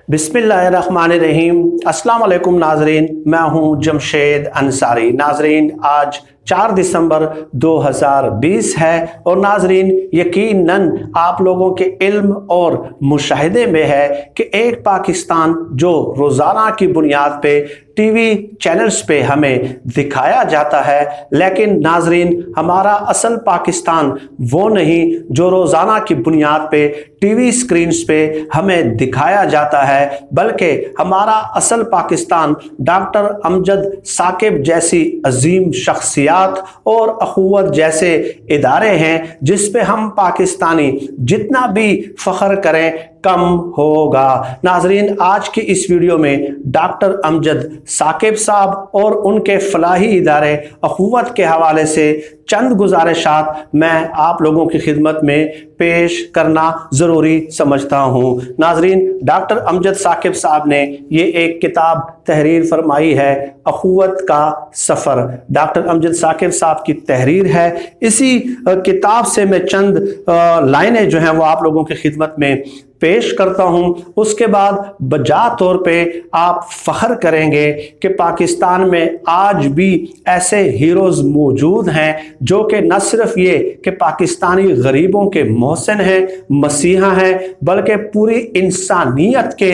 बिस्मिल्लाहिर्रहमानिर्रहीम। अस्सलाम वालेकुम नाजरीन, मैं हूं जमशेद अंसारी। नाजरीन, आज 4 दिसंबर 2020 है और नाजरीन यकीनन आप लोगों के इल्म और मुशाहिदे में है कि एक पाकिस्तान जो रोज़ाना की बुनियाद पे टीवी चैनल्स पे हमें दिखाया जाता है, लेकिन नाजरीन हमारा असल पाकिस्तान वो नहीं जो रोज़ाना की बुनियाद पे टीवी स्क्रीन्स पे हमें दिखाया जाता है, बल्कि हमारा असल पाकिस्तान डॉक्टर अमजद साकिब जैसी अजीम शख्सियात और अखुवत जैसे इदारे हैं जिस पे हम पाकिस्तानी जितना भी फ़ख्र करें कम होगा। नाजरीन, आज की इस वीडियो में डॉक्टर अमजद साकिब साहब और उनके फलाही इदारे अखुवत के हवाले से चंद गुजारिशात मैं आप लोगों की खिदमत में पेश करना ज़रूरी समझता हूँ। नाजरीन, डॉक्टर अमजद साकिब साहब ने ये एक किताब तहरीर फरमाई है, अखुवत का सफ़र। डॉक्टर अमजद साकिब साहब की तहरीर है। इसी किताब से मैं चंद लाइनें जो हैं वो आप लोगों की खिदमत में पेश करता हूं। उसके बाद बजा तौर पे आप फख्र करेंगे कि पाकिस्तान में आज भी ऐसे हीरोज़ मौजूद हैं जो कि न सिर्फ ये कि पाकिस्तानी गरीबों के मोहसिन हैं, मसीहा हैं, बल्कि पूरी इंसानियत के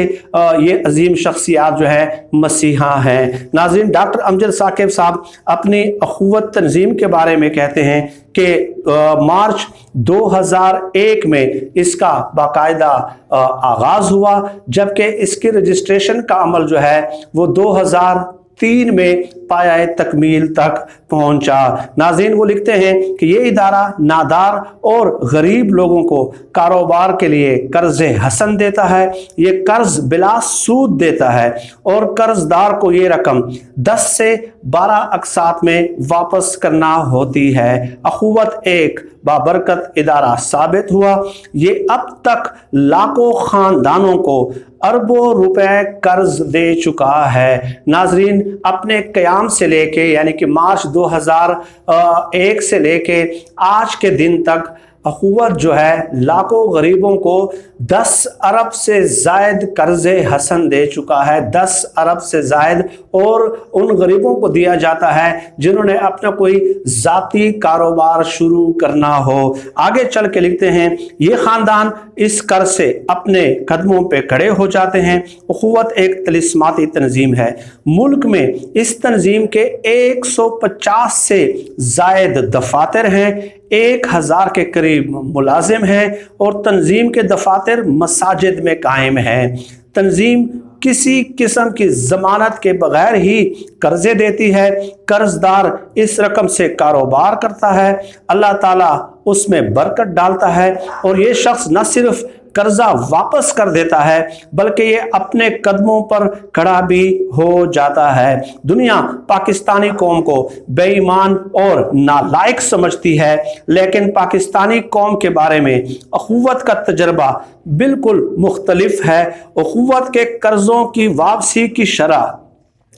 ये अजीम शख्सियात जो है मसीहा हैं। नाज़रीन, डॉक्टर अमजद साकिब साहब अपनी अखुवत तंजीम के बारे में कहते हैं कि मार्च 2001 में इसका बाकायदा आगाज़ हुआ, जबकि इसकी रजिस्ट्रेशन का अमल जो है वो 2003 में पाया तकमील तक पहुंचा। नाज़रीन, वो लिखते हैं कि ये इदारा नादार और गरीब लोगों को कारोबार के लिए कर्ज हसन देता है। ये कर्ज बिला सूद देता है और कर्जदार को ये रकम 10 से 12 अक़सात में वापस करना होती है। अखुवत एक बाबरकत इदारा साबित हुआ। ये अब तक लाखों खानदानों को अरबों रुपए कर्ज दे चुका है। नाजरीन, अपने क़याम से लेके यानी कि मार्च 2001 से लेके आज के दिन तक अखुवत जो है लाखों गरीबों को 10 अरब से ज़ायद कर्ज़े हसन दे चुका है। 10 अरब से ज़ायद, और उन गरीबों को दिया जाता है जिन्होंने अपना कोई ज़ाती कारोबार शुरू करना हो। आगे चल के लिखते हैं, ये ख़ानदान इस कर्ज से अपने कदमों पे खड़े हो जाते हैं। अखुवत एक तिलिस्माती तंजीम है। मुल्क में इस तंजीम के 150 से ज़ायद दफातर हैं, 1000 के करीब मुलाजिम हैं और तंजीम के दफातर मसाजिद में कायम हैं। तंजीम किसी किस्म की जमानत के बगैर ही कर्जे देती है। कर्जदार इस रकम से कारोबार करता है, अल्लाह ताला उसमें बरकत डालता है और ये शख्स न सिर्फ कर्जा वापस कर देता है बल्कि ये अपने कदमों पर खड़ा भी हो जाता है। दुनिया पाकिस्तानी कौम को बेईमान और नालायक समझती है, लेकिन पाकिस्तानी कौम के बारे में अखुवत का तजर्बा बिल्कुल मुख्तलिफ है। अखुवत के कर्जों की वापसी की शरह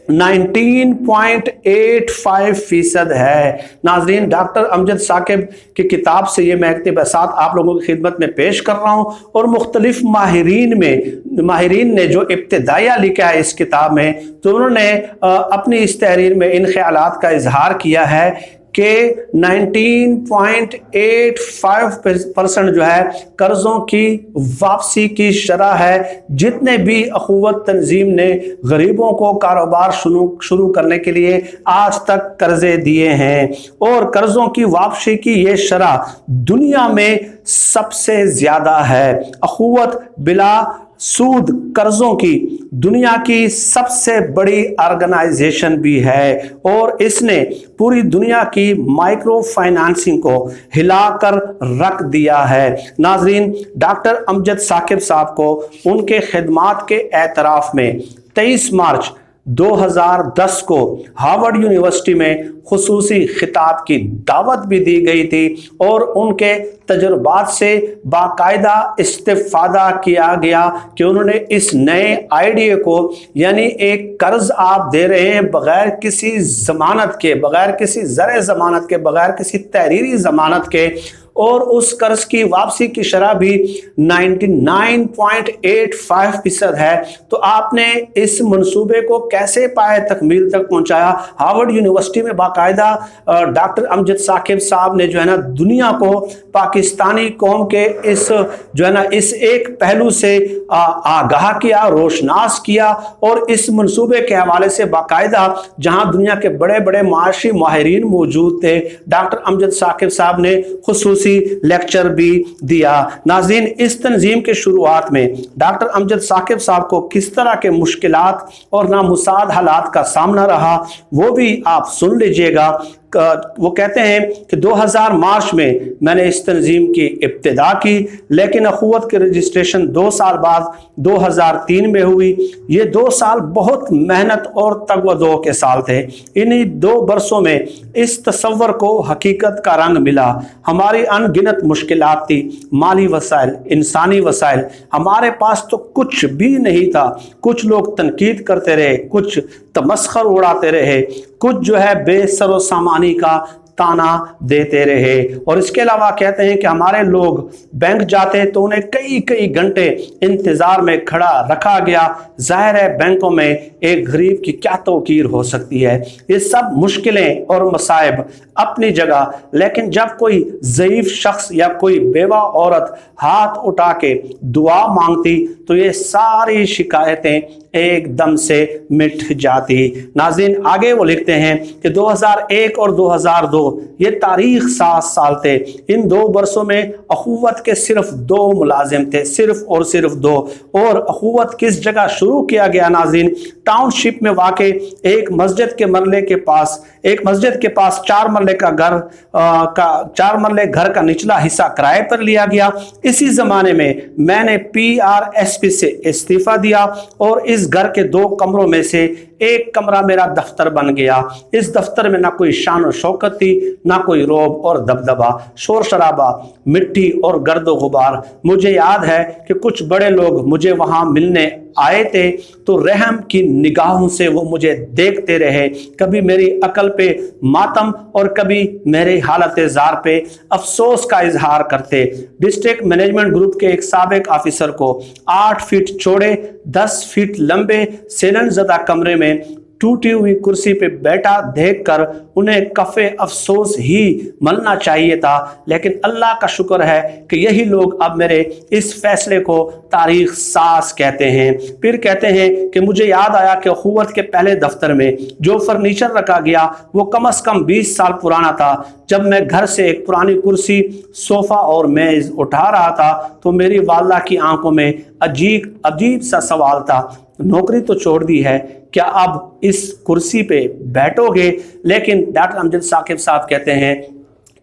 19.85% है। नाजरीन, डॉक्टर अमजद साकिब की किताब से ये मैं इक़्तिबासात आप लोगों की खिदमत में पेश कर रहा हूँ और मुख्तलिफ माहिरीन ने जो इब्तिदाया लिखा है इस किताब में, तो उन्होंने अपनी इस तहरीर में इन ख्यालात का इजहार किया है कि 19.85% जो है कर्ज़ों की वापसी की शरह है। जितने भी अखुवत तंजीम ने गरीबों को कारोबार शुरू करने के लिए आज तक कर्जे दिए हैं और कर्ज़ों की वापसी की ये शरह दुनिया में सबसे ज़्यादा है। अखुवत बिला सूद कर्जों की दुनिया की सबसे बड़ी ऑर्गेनाइजेशन भी है और इसने पूरी दुनिया की माइक्रो फाइनेंसिंग को हिलाकर रख दिया है। नाजरीन, डॉक्टर अमजद साकिब साहब को उनके खिदमात के एतराफ़ में 23 मार्च 2010 को हार्वर्ड यूनिवर्सिटी में खुसूसी खिताब की दावत भी दी गई थी और उनके तजुर्बात से बाकायदा इस्तिफादा किया गया कि उन्होंने इस नए आइडिया को, यानी एक कर्ज आप दे रहे हैं बगैर किसी जमानत के, बगैर किसी ज़र जमानत के, बगैर किसी तहरीरी जमानत के, और उस कर्ज की वापसी की शरह भी 99.85% है, तो आपने इस मंसूबे को कैसे पाए तकमील तक पहुंचाया। हार्वर्ड यूनिवर्सिटी में बाकायदा डॉक्टर अमजद साकिब साहब ने जो है ना दुनिया को पाकिस्तानी कौम के इस जो है ना इस एक पहलू से आगाह किया, रोशनास किया, और इस मंसूबे के हवाले से बाकायदा जहां दुनिया के बड़े बड़े माशी माहिरीन मौजूद थे, डॉक्टर अमजद साकिब साहब ने खुसूसी लेक्चर भी दिया। नाज़रीन, इस तंजीम के शुरुआत में डॉक्टर अमजद साकिब साहब को किस तरह के मुश्किलात और नामुसाद हालात का सामना रहा वो भी आप सुन लीजिएगा। वो कहते हैं कि 2000 मार्च में मैंने इस तंजीम की इब्तिदा की, लेकिन अखुवत के रजिस्ट्रेशन 2 साल बाद 2003 में हुई। ये 2 साल बहुत मेहनत और तगवदो के साल थे। इन्हीं 2 बरसों में इस तस्वर को हकीकत का रंग मिला। हमारी अनगिनत मुश्किलात थी, माली वसाइल, इंसानी वसाइल, हमारे पास तो कुछ भी नहीं था। कुछ लोग तनकीद करते रहे, कुछ तमस्खर उड़ाते रहे, कुछ जो है बेसरो सामानी का ताना देते रहे। और इसके अलावा कहते हैं कि हमारे लोग बैंक जाते तो उन्हें कई कई घंटे इंतजार में खड़ा रखा गया। जाहिर है बैंकों में एक गरीब की क्या तौकीर हो सकती है। ये सब मुश्किलें और मसाइब अपनी जगह, लेकिन जब कोई ज़ईफ शख्स या कोई बेवा औरत हाथ उठा के दुआ मांगती तो ये सारी शिकायतें एकदम से मिट जाती। नाज़रीन, आगे वो लिखते हैं कि 2001 और 2002 ये तारीख 7 साल थे। इन 2 बरसों में अखुवत के सिर्फ 2 मुलाजिम थे, सिर्फ और सिर्फ 2। और अखुवत किस जगह शुरू किया गया नाज़रीन? टाउनशिप में वाक़े एक मस्जिद के मरले के पास, एक मस्जिद के पास 4 मरले का घर 4 मरले घर का निचला हिस्सा किराए पर लिया गया। इसी ज़माने में मैंने PRSP से इस्तीफ़ा दिया और इस घर के 2 कमरों में से एक कमरा मेरा दफ्तर बन गया। इस दफ्तर में ना कोई शान और शौकत थी, ना कोई रोब और दबदबा, शोर शराबा, मिट्टी और गर्द गुबार। मुझे याद है कि कुछ बड़े लोग मुझे वहां मिलने आए थे तो रहम की निगाहों से वो मुझे देखते रहे। कभी मेरी अकल पे मातम और कभी मेरे हालत जार पे अफसोस का इजहार करते। डिस्ट्रिक्ट मैनेजमेंट ग्रुप के एक साबिक ऑफिसर को 8 फीट चौड़े 10 फीट लंबे सेलन ज़दा कमरे में टूटी हुई कुर्सी पे बैठा देखकर उन्हें कफ़े अफसोस ही मलना चाहिए था, लेकिन अल्लाह का शुक्र है कि यही लोग अब मेरे इस फैसले को तारीख सास कहते हैं। फिर कहते हैं कि मुझे याद आया कि अखुवत के पहले दफ्तर में जो फर्नीचर रखा गया वो कम से कम 20 साल पुराना था। जब मैं घर से एक पुरानी कुर्सी, सोफ़ा और मेज़ उठा रहा था तो मेरी वालदा की आंखों में अजीब सा सवाल था, नौकरी तो छोड़ दी है, क्या अब इस कुर्सी पे बैठोगे? लेकिन डॉक्टर अमजद साकिब साहब कहते हैं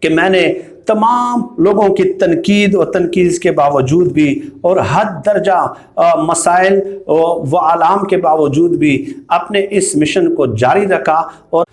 कि मैंने तमाम लोगों की तनकीद और तनकीद के बावजूद भी और हद दर्जा मसाइल व आलाम के बावजूद भी अपने इस मिशन को जारी रखा। और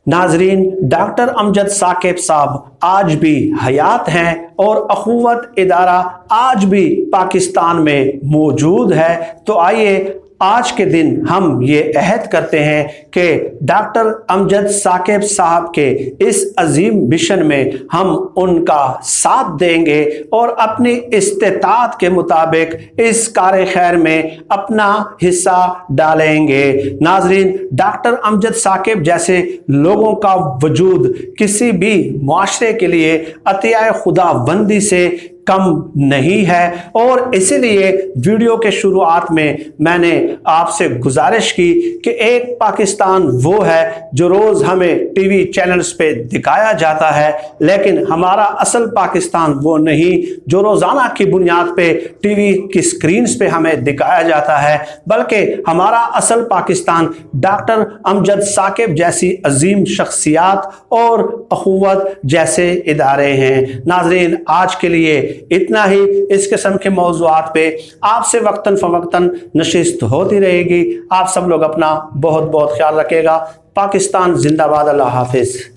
नाजरीन, डॉक्टर अमजद साकिब साहब आज भी हयात हैं और अखुवत इदारा आज भी पाकिस्तान में मौजूद है। तो आइए आज के दिन हम ये अहद करते हैं कि डॉक्टर अमजद साकिब साहब के इस अजीम मिशन में हम उनका साथ देंगे और अपनी इस्तेताअत के मुताबिक इस कार खैर में अपना हिस्सा डालेंगे। नाजरीन, डॉक्टर अमजद साकिब जैसे लोगों का वजूद किसी भी मुआशरे के लिए अतिया खुदाबंदी से कम नहीं है, और इसीलिए वीडियो के शुरुआत में मैंने आपसे गुजारिश की कि एक पाकिस्तान वो है जो रोज़ हमें टीवी चैनल्स पे दिखाया जाता है, लेकिन हमारा असल पाकिस्तान वो नहीं जो रोज़ाना की बुनियाद पे टीवी की स्क्रीन्स पे हमें दिखाया जाता है, बल्कि हमारा असल पाकिस्तान डॉक्टर अमजद साकिब जैसी अजीम शख्सियात और अखुवत जैसे इदारे हैं। नाजरीन, आज के लिए اتنا ہی اس قسم کے موضوعات پہ آپ سے وقتاً فوقتاً نشست ہوتی رہے گی۔ آپ سب لوگ اپنا بہت بہت خیال رکھے گا۔ پاکستان زندہ باد۔ اللہ حافظ۔